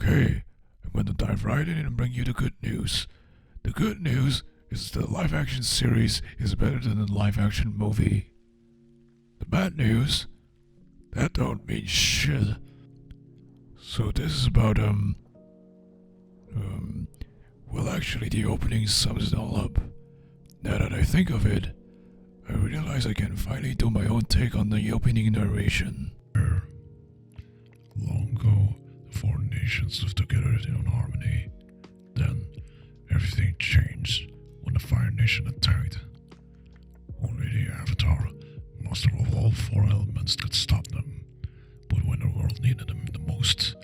Okay, I'm going to dive right in and bring you the good news. The good news is the live action series is better than the live action movie. The bad news? That don't mean shit. So this is about, well actually the opening sums it all up. Now that I think of it, I realize I can finally do my own take on the opening narration. Long ago, the four nations lived together in harmony. Then, everything changed when the Fire Nation attacked. Only the Avatar, master of all four elements, could stop them. But when the world needed him the most,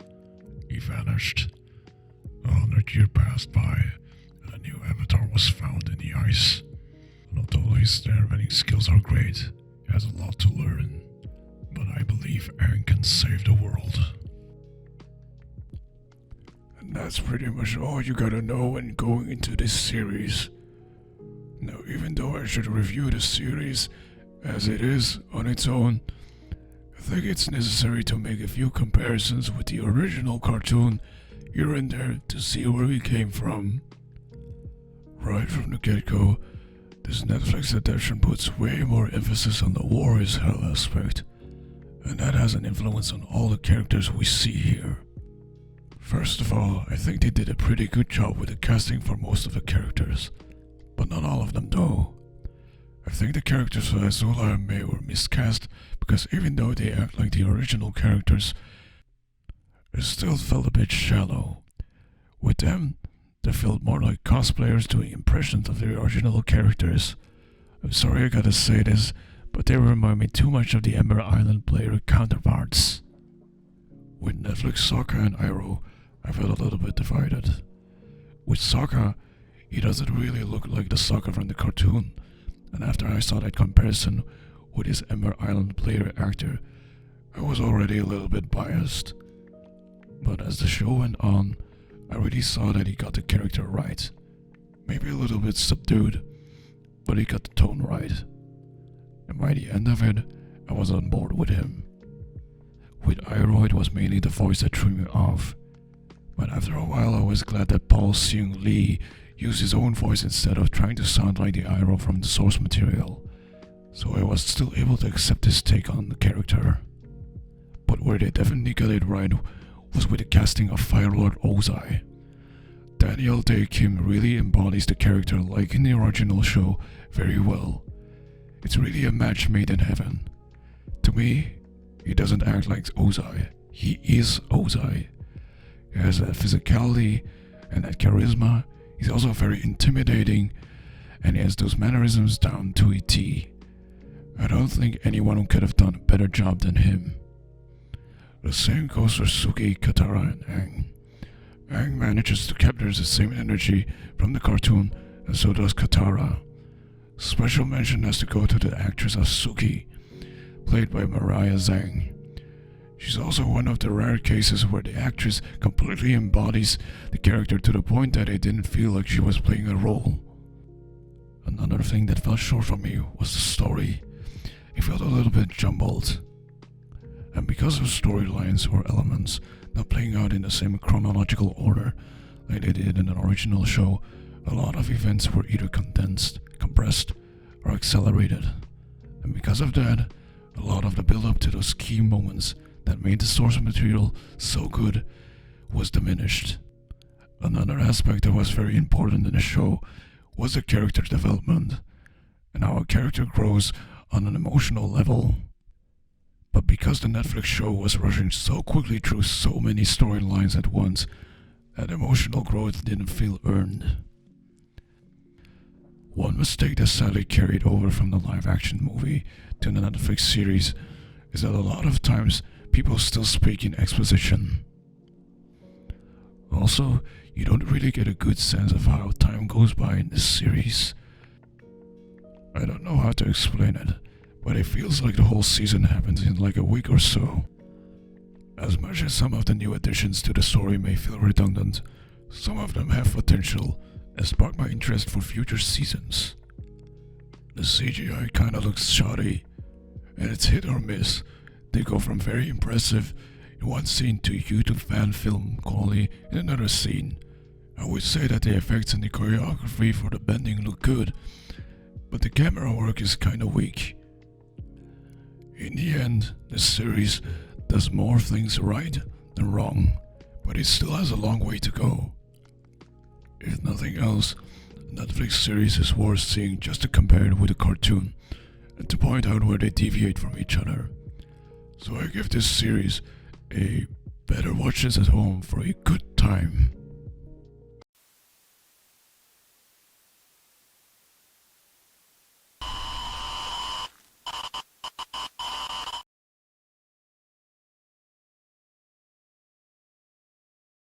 he vanished. 100 years passed by, and a new Avatar was found in the ice. And although his airbending skills are great, he has a lot to learn. But I believe Aang can save the world. And that's pretty much all you gotta know when going into this series. Now, even though I should review the series as it is on its own, I think it's necessary to make a few comparisons with the original cartoon here and there to see where we came from. Right from the get-go, this Netflix adaptation puts way more emphasis on the war is hell aspect, and that has an influence on all the characters we see here. First of all, I think they did a pretty good job with the casting for most of the characters, but not all of them though. I think the characters of Azula and May were miscast because even though they act like the original characters, it still felt a bit shallow. With them, they felt more like cosplayers doing impressions of the original characters. I'm sorry I gotta say this, but they remind me too much of the Ember Island player counterparts. With Netflix Sokka and Iroh, I felt a little bit divided. With Sokka, he doesn't really look like the Sokka from the cartoon, and after I saw that comparison with his Ember Island player actor, I was already a little bit biased. But as the show went on, I really saw that he got the character right. Maybe a little bit subdued, but he got the tone right. And by the end of it, I was on board with him. With Iroh, it was mainly the voice that threw me off. But after a while, I was glad that Paul Seung Lee used his own voice instead of trying to sound like the Iroh from the source material. So I was still able to accept his take on the character. But where they definitely got it right was with the casting of Fire Lord Ozai. Daniel Day Kim really embodies the character like in the original show very well. It's really a match made in heaven. To me, he doesn't act like Ozai. He is Ozai. He has that physicality and that charisma. He's also very intimidating, and he has those mannerisms down to a T. I don't think anyone could have done a better job than him. The same goes for Suki, Katara, and Aang. Aang manages to capture the same energy from the cartoon, and so does Katara. Special mention has to go to the actress of Suki, played by Mariah Zhang. She's also one of the rare cases where the actress completely embodies the character to the point that it didn't feel like she was playing a role. Another thing that fell short for me was the story. It felt a little bit jumbled. And because of storylines or elements not playing out in the same chronological order like they did in an original show, a lot of events were either condensed, compressed, or accelerated. And because of that, a lot of the build-up to those key moments that made the source material so good was diminished. Another aspect that was very important in the show was the character development, and how a character grows on an emotional level. But because the Netflix show was rushing so quickly through so many storylines at once, that emotional growth didn't feel earned. One mistake that sadly carried over from the live-action movie to the Netflix series is that a lot of times people still speak in exposition. Also, you don't really get a good sense of how time goes by in this series. I don't know how to explain it, but it feels like the whole season happens in like a week or so. As much as some of the new additions to the story may feel redundant, some of them have potential and spark my interest for future seasons. The CGI kinda looks shoddy, and it's hit or miss. They go from very impressive in in one scene to YouTube fan film quality in another scene. I would say that the effects and the choreography for the bending look good, but the camera work is kinda weak. In the end, the series does more things right than wrong, but it still has a long way to go. If nothing else, the Netflix series is worth seeing just to compare it with a cartoon and to point out where they deviate from each other. So I give this series a better watch this at home for a good time.